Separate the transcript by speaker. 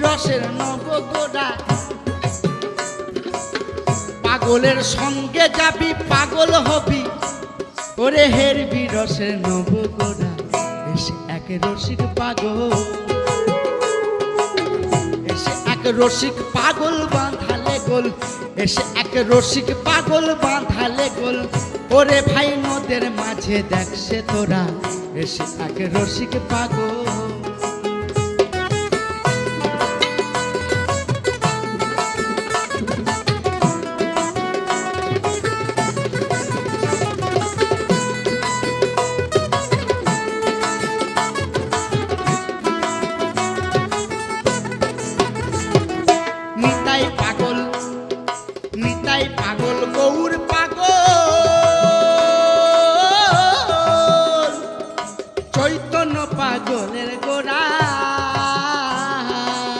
Speaker 1: রসের নবগোড়া। পাগলের সঙ্গে যাবি পাগল হবি, ওরে হেরবি রসের নবগোড়া। এসে এক রসিক পাগল, এসে এক রসিক পাগল বাঁধালে গোল, এসে এক রসিক পাগল বাঁধালে গোল। ওরে ভাই নদের মাঝে দেখছে তোরা, এসে এক রসিক পাগল।